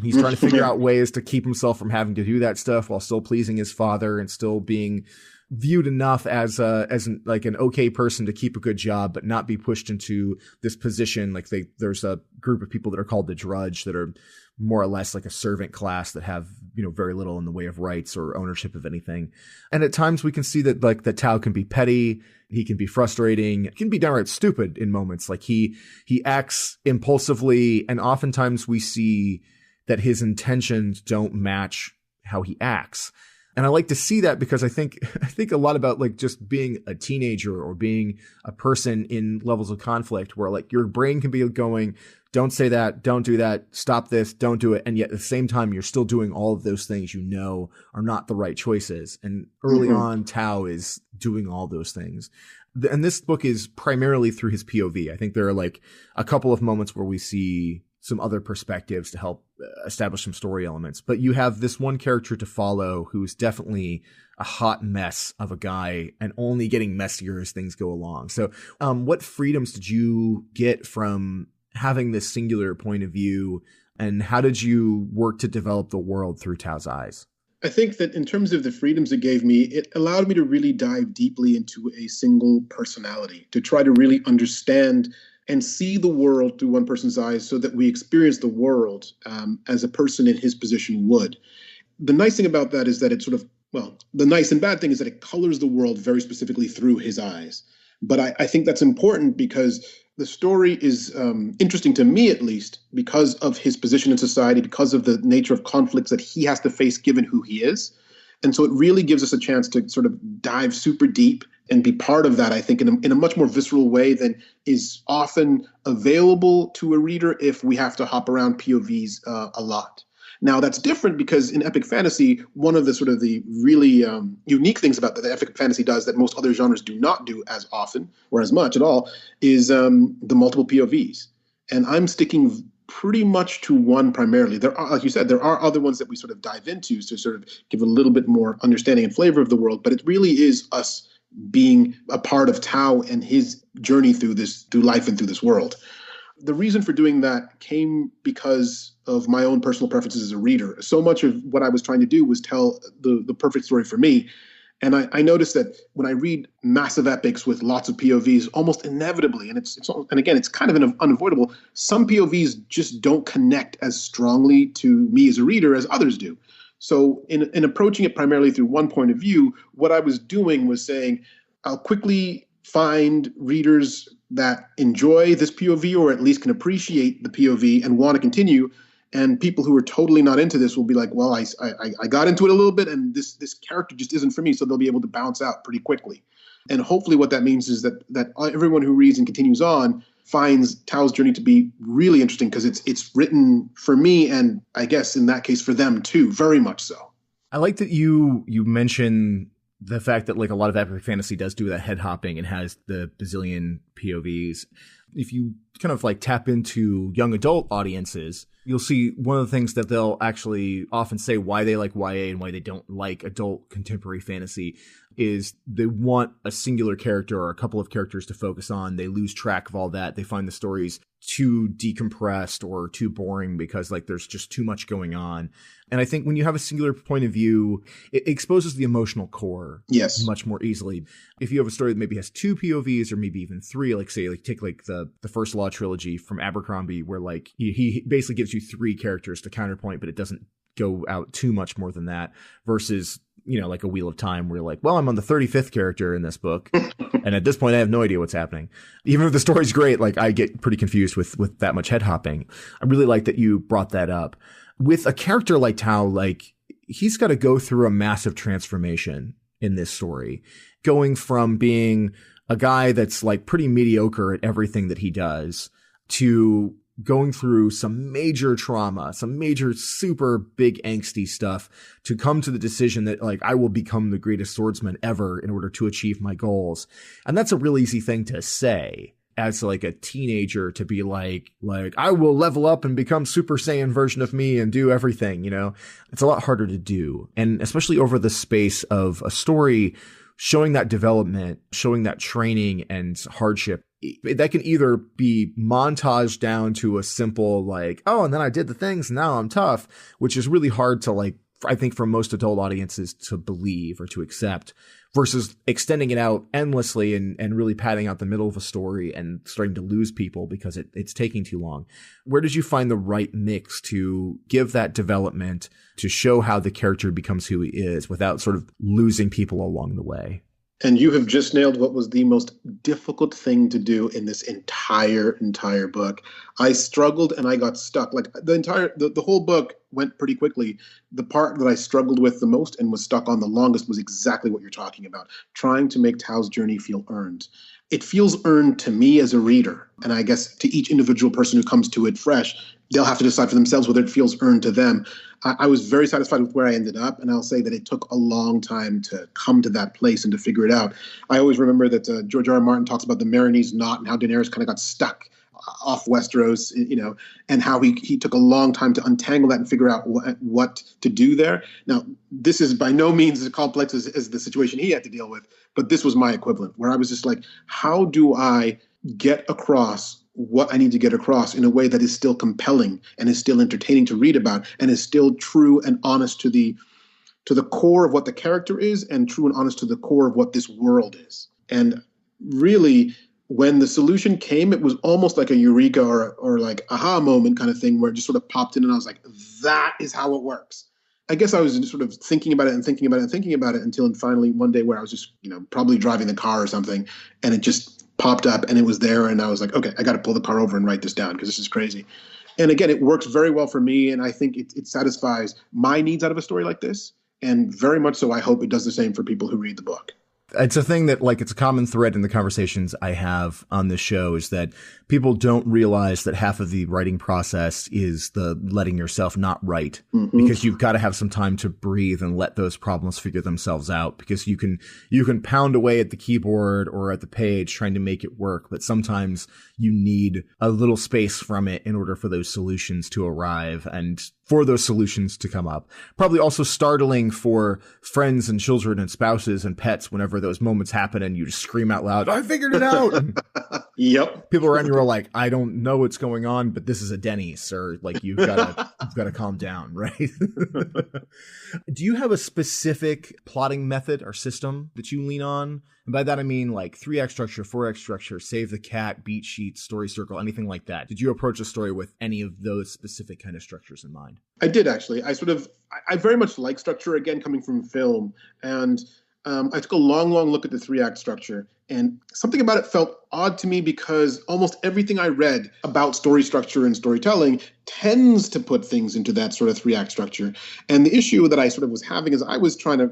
He's trying to figure out ways to keep himself from having to do that stuff while still pleasing his father and still being viewed enough as an okay person to keep a good job, but not be pushed into this position. Like there's a group of people that are called the Drudge that are more or less like a servant class that have, very little in the way of rights or ownership of anything. And at times we can see that that Tao can be petty. He can be frustrating. He can be downright stupid in moments. Like he acts impulsively. And oftentimes we see that his intentions don't match how he acts. And I like to see that because I think a lot about like just being a teenager or being a person in levels of conflict where like your brain can be going, don't say that, don't do that, stop this, don't do it. And yet at the same time, you're still doing all of those things are not the right choices. And early on, Tao is doing all those things. And this book is primarily through his POV. I think there are like a couple of moments where we see some other perspectives to help establish some story elements. But you have this one character to follow who's definitely a hot mess of a guy and only getting messier as things go along. So what freedoms did you get from having this singular point of view, and how did you work to develop the world through Tao's eyes?
I think that in terms of the freedoms it gave me, it allowed me to really dive deeply into a single personality, to try to really understand and see the world through one person's eyes so that we experience the world as a person in his position would. the nice thing about that is that it sort of, well, the nice and bad thing is that it colors the world very specifically through his eyes. But I think that's important because the story is interesting to me, at least, because of his position in society, because of the nature of conflicts that he has to face given who he is. And so it really gives us a chance to sort of dive super deep and be part of that, I think, in a much more visceral way than is often available to a reader if we have to hop around POVs a lot. Now, that's different because in epic fantasy, one of the sort of the really unique things about that epic fantasy does that most other genres do not do as often or as much at all is the multiple POVs. And I'm sticking pretty much to one primarily. There are, like you said, there are other ones that we sort of dive into to sort of give a little bit more understanding and flavor of the world, but it really is us being a part of Tao and his journey through life and through this world. The reason for doing that came because of my own personal preferences as a reader. So much of what I was trying to do was tell the perfect story for me. And I noticed that when I read massive epics with lots of POVs, almost inevitably, and it's kind of unavoidable, some POVs just don't connect as strongly to me as a reader as others do. So in approaching it primarily through one point of view, what I was doing was saying, I'll quickly find readers that enjoy this POV or at least can appreciate the POV and want to continue. And people who are totally not into this will be like, well, I got into it a little bit and this character just isn't for me. So they'll be able to bounce out pretty quickly. And hopefully what that means is that everyone who reads and continues on finds Tao's journey to be really interesting because it's written for me and I guess in that case for them too, very much so.
I like that you mention the fact that like a lot of epic fantasy does do that head hopping and has the bazillion POVs. If you kind of like tap into young adult audiences, you'll see one of the things that they'll actually often say why they like YA and why they don't like adult contemporary fantasy is they want a singular character or a couple of characters to focus on. They lose track of all that. They find the stories too decompressed or too boring because like there's just too much going on. And I think when you have a singular point of view, it exposes the emotional core much more easily. If you have a story that maybe has two POVs or maybe even three, like say, like take like the First Law trilogy from Abercrombie, where like he basically gives you three characters to counterpoint, but it doesn't go out too much more than that versus, you know, like a Wheel of Time where you're like, well, I'm on the 35th character in this book. And at this point, I have no idea what's happening. Even if the story's great, like I get pretty confused with that much head hopping. I really like that you brought that up. With a character like Tao, like he's got to go through a massive transformation in this story, going from being a guy that's like pretty mediocre at everything that he does to going through some major trauma, some major super big angsty stuff to come to the decision that like I will become the greatest swordsman ever in order to achieve my goals. And that's a real easy thing to say as like a teenager to be like I will level up and become Super Saiyan version of me and do everything, you know. It's a lot harder to do. And especially over the space of a story showing that development, showing that training and hardship, that can either be montaged down to a simple like, oh, and then I did the things, now I'm tough, which is really hard to like, I think for most adult audiences to believe or to accept, versus extending it out endlessly and really padding out the middle of a story and starting to lose people because it's taking too long. Where did you find the right mix to give that development to show how the character becomes who he is without sort of losing people along the way?
And you have just nailed what was the most difficult thing to do in this entire book. I struggled and I got stuck. Like the whole book went pretty quickly. The part that I struggled with the most and was stuck on the longest was exactly what you're talking about, trying to make Tao's journey feel earned. It feels earned to me as a reader. And I guess to each individual person who comes to it fresh, they'll have to decide for themselves whether it feels earned to them. I was very satisfied with where I ended up, and I'll say that it took a long time to come to that place and to figure it out. I always remember that George R.R. Martin talks about the Marinese knot and how Daenerys kind of got stuck off Westeros, you know, and how he took a long time to untangle that and figure out what to do there. Now, this is by no means as complex as the situation he had to deal with, but this was my equivalent, where I was just like, how do I get across what I need to get across in a way that is still compelling and is still entertaining to read about and is still true and honest to the core of what the character is and true and honest to the core of what this world is. And really, when the solution came, it was almost like a eureka or like aha moment kind of thing where it just sort of popped in and I was like, that is how it works. I guess I was just sort of thinking about it and thinking about it and thinking about it until finally one day where I was just, probably driving the car or something, and it just popped up and it was there. And I was like, okay, I got to pull the car over and write this down because this is crazy. And again, it works very well for me. And I think it satisfies my needs out of a story like this. And very much so, I hope it does the same for people who read the book.
It's a thing that, like, it's a common thread in the conversations I have on this show is that people don't realize that half of the writing process is the letting yourself not write, because you've got to have some time to breathe and let those problems figure themselves out, because you can pound away at the keyboard or at the page trying to make it work. But sometimes you need a little space from it in order for those solutions to arrive and for those solutions to come up. Probably also startling for friends and children and spouses and pets whenever those moments happen and you just scream out loud, I figured it out.
Yep.
People around you are like, I don't know what's going on, but this is a Denny's, or like, you've got to calm down, right? Do you have a specific plotting method or system that you lean on? And by that, I mean like 3-act structure, 4-act structure, save the cat, beat sheet, story circle, anything like that. Did you approach a story with any of those specific kind of structures in mind?
I did, actually. I very much like structure, again, coming from film. And I took a long look at the 3-act structure, and something about it felt odd to me because almost everything I read about story structure and storytelling tends to put things into that sort of 3-act structure. And the issue that I sort of was having as I was trying to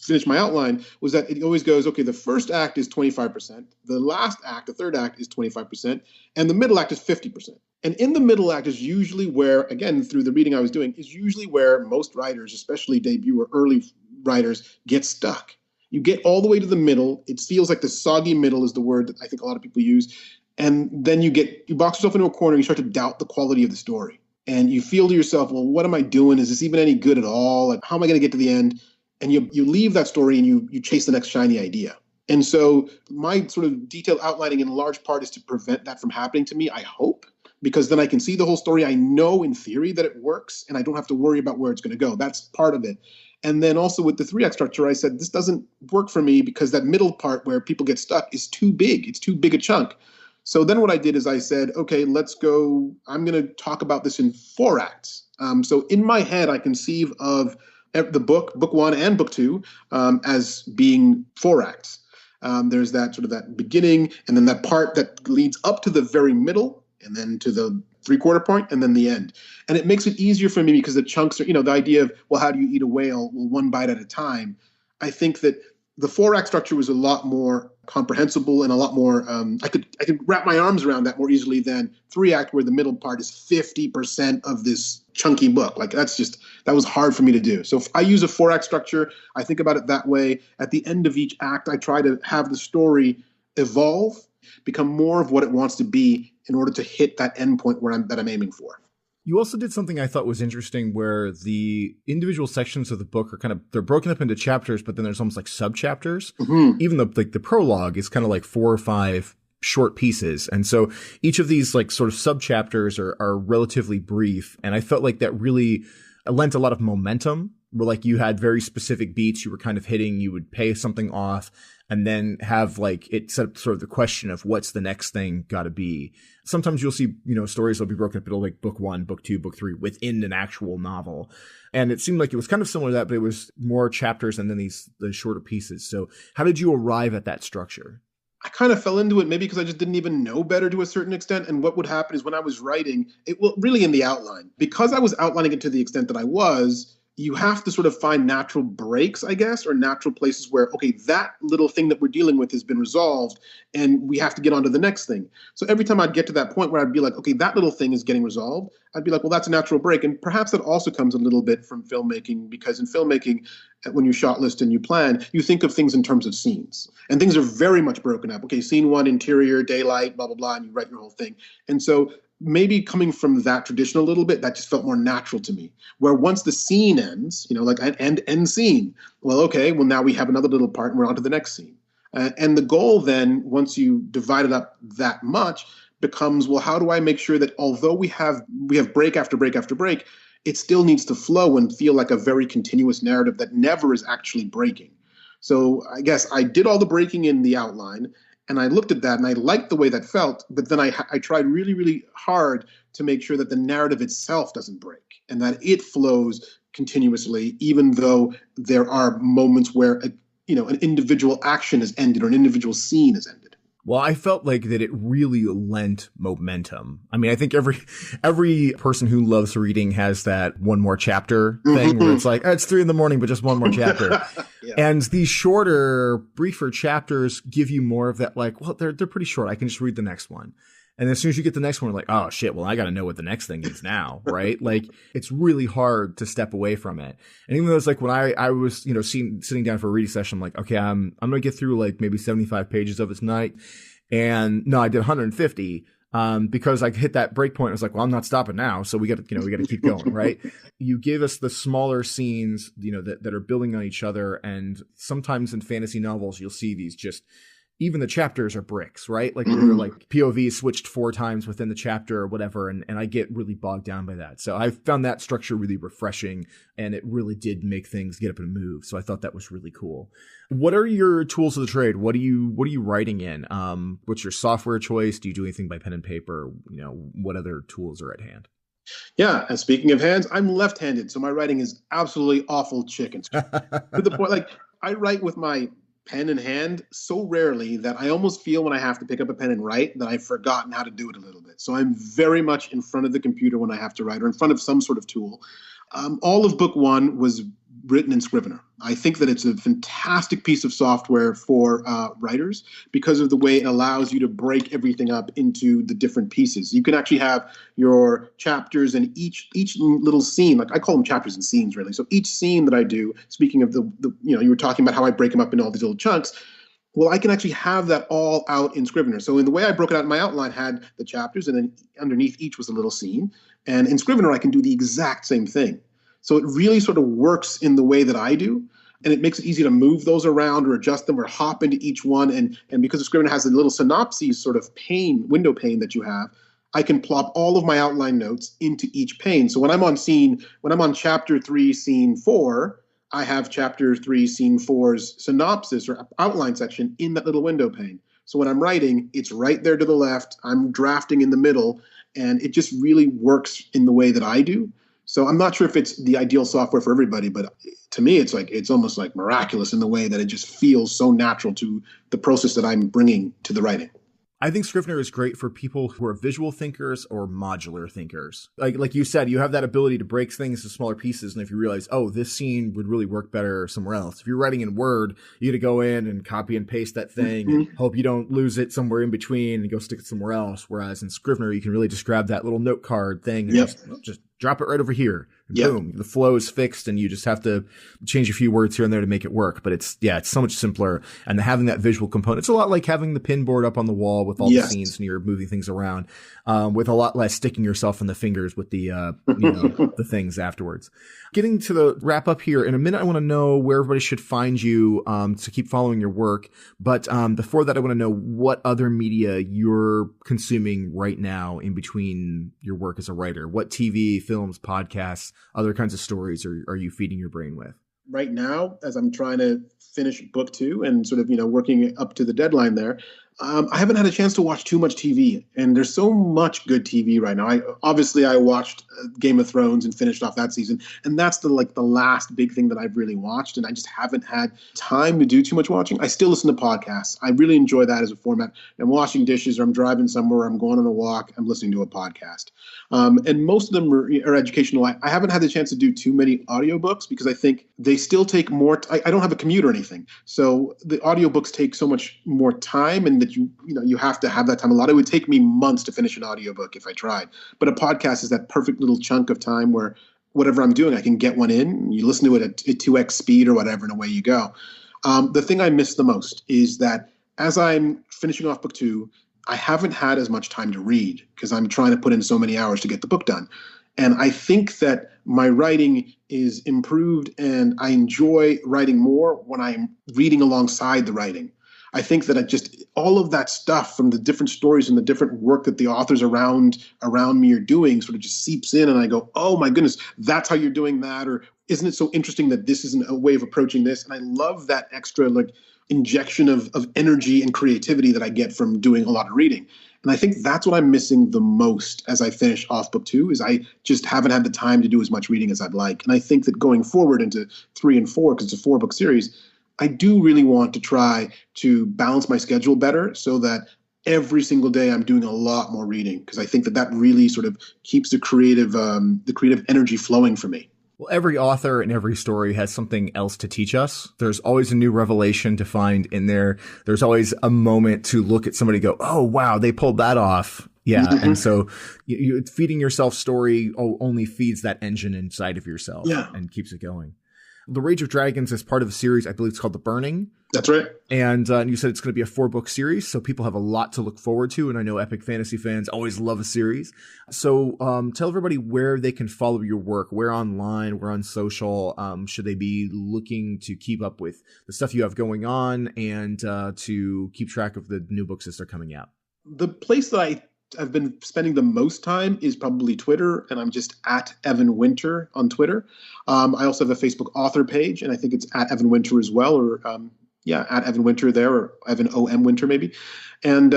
finish my outline was that it always goes, okay, the first act is 25%, the last act, the third act is 25%, and the middle act is 50%. And in the middle act is usually where, again, through the reading I was doing, is usually where most writers, especially debut or early writers, get stuck. You get all the way to the middle. It feels like the soggy middle is the word that I think a lot of people use. And then you box yourself into a corner, you start to doubt the quality of the story. And you feel to yourself, well, what am I doing? Is this even any good at all? Like, how am I going to get to the end? And you leave that story and you chase the next shiny idea. And so my sort of detailed outlining in large part is to prevent that from happening to me, I hope, because then I can see the whole story. I know in theory that it works and I don't have to worry about where it's going to go. That's part of it. And then also with the 3-act structure, I said, this doesn't work for me because that middle part where people get stuck is too big. It's too big a chunk. So then what I did is I said, okay, let's go. I'm going to talk about this in 4 acts. So in my head, I conceive of the book 1 and book 2, as being 4 acts. There's that sort of that beginning, and then that part that leads up to the very middle, and then to the 3/4 point, and then the end. And it makes it easier for me because the chunks are, the idea of, well, how do you eat a whale? Well, one bite at a time. I think that the 4-act structure was a lot more comprehensible and a lot more, I could wrap my arms around that more easily than 3-act, where the middle part is 50% of this chunky book. Like, that was hard for me to do. So if I use a 4-act structure, I think about it that way. At the end of each act, I try to have the story evolve, become more of what it wants to be in order to hit that endpoint that I'm aiming for.
You also did something I thought was interesting where the individual sections of the book are they're broken up into chapters, but then there's almost like sub-chapters. Even though the prologue is kind of like 4 or 5 short pieces. And so each of these like sort of sub-chapters are relatively brief. And I felt like that really lent a lot of momentum, where like you had very specific beats you were kind of hitting, you would pay something off and then have like it set up sort of the question of what's the next thing got to be. Sometimes you'll see, stories will be broken up into like book 1, book 2, book 3 within an actual novel. And it seemed like it was kind of similar to that, but it was more chapters and then the shorter pieces. So how did you arrive at that structure?
I kind of fell into it maybe because I just didn't even know better to a certain extent. And what would happen is when I was writing, really in the outline, because I was outlining it to the extent that I was, you have to sort of find natural breaks, I guess, or natural places where, okay, that little thing that we're dealing with has been resolved and we have to get on to the next thing. So every time I'd get to that point where I'd be like, okay, that little thing is getting resolved, I'd be like, well, that's a natural break. And perhaps that also comes a little bit from filmmaking, because in filmmaking, when you shot list and you plan, you think of things in terms of scenes. And things are very much broken up. Okay, scene 1, interior, daylight, blah, blah, blah, and you write your whole thing. And so maybe coming from that tradition a little bit, that just felt more natural to me. Where once the scene ends, like an end scene, well, okay, well, now we have another little part and we're on to the next scene. And the goal then, once you divide it up that much, becomes, well, how do I make sure that although we have break after break after break, it still needs to flow and feel like a very continuous narrative that never is actually breaking. So I guess I did all the breaking in the outline, and I looked at that and I liked the way that felt, but then I tried really, really hard to make sure that the narrative itself doesn't break and that it flows continuously, even though there are moments where an individual action is ended or an individual scene is ended.
Well, I felt like that it really lent momentum. I mean, I think every person who loves reading has that one more chapter thing where it's like, oh, it's 3 a.m, but just one more chapter. Yeah. And these shorter, briefer chapters give you more of that, like, well, they're pretty short. I can just read the next one. And as soon as you get the next one, like, oh shit, well, I got to know what the next thing is now, right? Like, it's really hard to step away from it. And even though it's like when I was, sitting down for a reading session, I'm like, okay, I'm going to get through like maybe 75 pages of it tonight. And no, I did 150, because I hit that break point. I was like, well, I'm not stopping now. So we got to keep going, right? You give us the smaller scenes, that are building on each other. And sometimes in fantasy novels, you'll see these just, even the chapters are bricks, right? Like where like POV switched 4 times within the chapter or whatever. And I get really bogged down by that. So I found that structure really refreshing, and it really did make things get up and move. So I thought that was really cool. What are your tools of the trade? What are you writing in? What's your software choice? Do you do anything by pen and paper? What other tools are at hand?
Yeah, and speaking of hands, I'm left-handed, so my writing is absolutely awful chicken. To the point, like, I write with my pen in hand so rarely that I almost feel when I have to pick up a pen and write that I've forgotten how to do it a little bit. So I'm very much in front of the computer when I have to write, or in front of some sort of tool. All of book 1 was written in Scrivener. I think that it's a fantastic piece of software for writers because of the way it allows you to break everything up into the different pieces. You can actually have your chapters, and each little scene, like I call them chapters and scenes, really. So each scene that I do, speaking of the you were talking about how I break them up into all these little chunks. Well, I can actually have that all out in Scrivener. So in the way I broke it out in my outline had the chapters, and then underneath each was a little scene. And in Scrivener, I can do the exact same thing. So it really sort of works in the way that I do, and it makes it easy to move those around or adjust them or hop into each one. And because the Scrivener has a little synopses sort of window pane that you have, I can plop all of my outline notes into each pane. So when I'm on chapter 3, scene 4, I have chapter 3, scene 4's synopsis or outline section in that little window pane. So when I'm writing, it's right there to the left. I'm drafting in the middle, and it just really works in the way that I do. So I'm not sure if it's the ideal software for everybody, but to me, it's almost like miraculous in the way that it just feels so natural to the process that I'm bringing to the writing.
I think Scrivener is great for people who are visual thinkers or modular thinkers. Like you said, you have that ability to break things into smaller pieces. And if you realize, oh, this scene would really work better somewhere else. If you're writing in Word, you got to go in and copy and paste that thing and hope you don't lose it somewhere in between and go stick it somewhere else. Whereas in Scrivener, you can really just grab that little note card thing and just drop it right over here. And boom, the flow is fixed, and you just have to change a few words here and there to make it work. But it's so much simpler. And having that visual component, it's a lot like having the pin board up on the wall with all the scenes and you're moving things around, with a lot less sticking yourself in the fingers with the, the things afterwards. Getting to the wrap up here in a minute, I want to know where everybody should find you, to keep following your work. But, before that, I want to know what other media you're consuming right now in between your work as a writer. What TV, films, podcasts, other kinds of stories are you feeding your brain with?
Right now, as I'm trying to finish book 2 and sort of, working up to the deadline there, I haven't had a chance to watch too much TV, and there's so much good TV right now. I watched Game of Thrones and finished off that season, and that's the last big thing that I've really watched, and I just haven't had time to do too much watching. I still listen to podcasts. I really enjoy that as a format. I'm washing dishes, or I'm driving somewhere, or I'm going on a walk, I'm listening to a podcast. And most of them are educational. I haven't had the chance to do too many audiobooks because I think they still take more. I don't have a commute or anything, so the audiobooks take so much more time, and that you have to have that time a lot. It would take me months to finish an audiobook if I tried. But a podcast is that perfect little chunk of time where whatever I'm doing, I can get one in. You listen to it at 2x speed or whatever, and away you go. The thing I miss the most is that as I'm finishing off book 2, I haven't had as much time to read because I'm trying to put in so many hours to get the book done. And I think that my writing is improved, and I enjoy writing more when I'm reading alongside the writing. I think that all of that stuff from the different stories and the different work that the authors around me are doing sort of just seeps in, and I go, oh my goodness, that's how you're doing that, or isn't it so interesting that this isn't a way of approaching this? And I love that extra injection of energy and creativity that I get from doing a lot of reading. And I think that's what I'm missing the most as I finish off book 2, is I just haven't had the time to do as much reading as I'd like. And I think that going forward into 3 and 4, because it's a 4-book series, I do really want to try to balance my schedule better so that every single day I'm doing a lot more reading, because I think that that really sort of keeps the creative energy flowing for me.
Well, every author and every story has something else to teach us. There's always a new revelation to find in there. There's always a moment to look at somebody and go, oh, wow, they pulled that off. Yeah. Mm-hmm. And so feeding yourself story only feeds that engine inside of yourself and keeps it going. The Rage of Dragons is part of a series. I believe it's called The Burning.
That's right.
And you said it's going to be a 4-book series, so people have a lot to look forward to. And I know epic fantasy fans always love a series. So tell everybody where they can follow your work, where online, where on social. Should they be looking to keep up with the stuff you have going on and to keep track of the new books as they're coming out?
The place that I've been spending the most time is probably Twitter, and I'm just at Evan Winter on Twitter. I also have a Facebook author page, and I think it's at Evan Winter as well, or at Evan Winter there, or Evan O.M. Winter maybe. And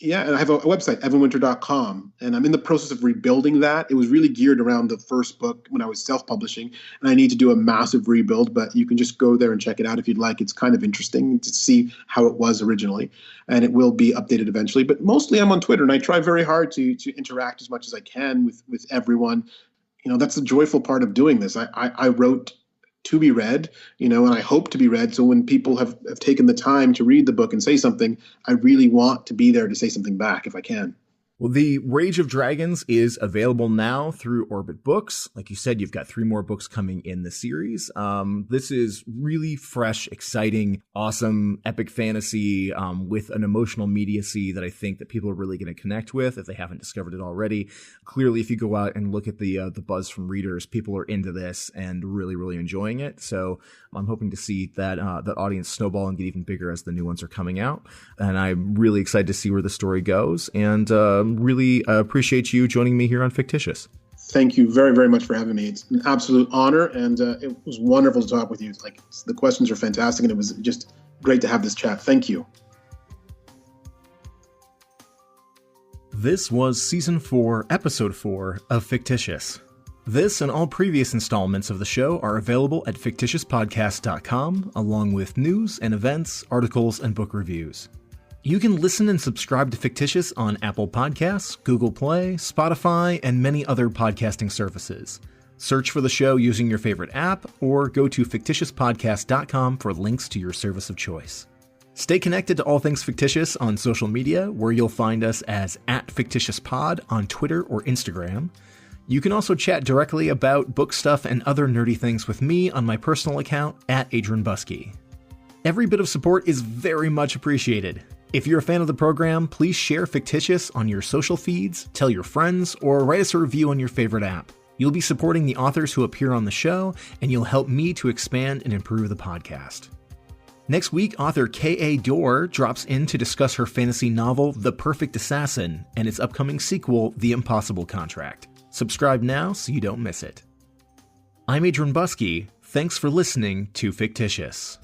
and I have a website, evanwinter.com, and I'm in the process of rebuilding that. It was really geared around the first book when I was self-publishing, and I need to do a massive rebuild, but you can just go there and check it out if you'd like. It's kind of interesting to see how it was originally, and it will be updated eventually. But mostly I'm on Twitter, and I try very hard to interact as much as I can with everyone. That's the joyful part of doing this. I wrote to be read, and I hope to be read. So when people have taken the time to read the book and say something, I really want to be there to say something back if I can.
Well, The Rage of Dragons is available now through Orbit Books. Like you said, you've got 3 more books coming in the series. This is really fresh, exciting, awesome, epic fantasy with an emotional immediacy that I think that people are really going to connect with if they haven't discovered it already. Clearly, if you go out and look at the buzz from readers, people are into this and really, really enjoying it. So I'm hoping to see that audience snowball and get even bigger as the new ones are coming out. And I'm really excited to see where the story goes. And really appreciate you joining me here on Fictitious.
Thank you very, very much for having me. It's an absolute honor, and it was wonderful to talk with you. The questions are fantastic, and it was just great to have this chat. Thank you.
This was Season 4, Episode 4 of Fictitious. This and all previous installments of the show are available at fictitiouspodcast.com, along with news and events, articles, and book reviews. You can listen and subscribe to Fictitious on Apple Podcasts, Google Play, Spotify, and many other podcasting services. Search for the show using your favorite app, or go to fictitiouspodcast.com for links to your service of choice. Stay connected to all things Fictitious on social media, where you'll find us as @FictitiouSpod on Twitter or Instagram. You can also chat directly about book stuff and other nerdy things with me on my personal account @AdrianBusky. Every bit of support is very much appreciated. If you're a fan of the program, please share Fictitious on your social feeds, tell your friends, or write us a review on your favorite app. You'll be supporting the authors who appear on the show, and you'll help me to expand and improve the podcast. Next week, author K.A. Dorr drops in to discuss her fantasy novel, The Perfect Assassin, and its upcoming sequel, The Impossible Contract. Subscribe now so you don't miss it. I'm Adrian Busky. Thanks for listening to Fictitious.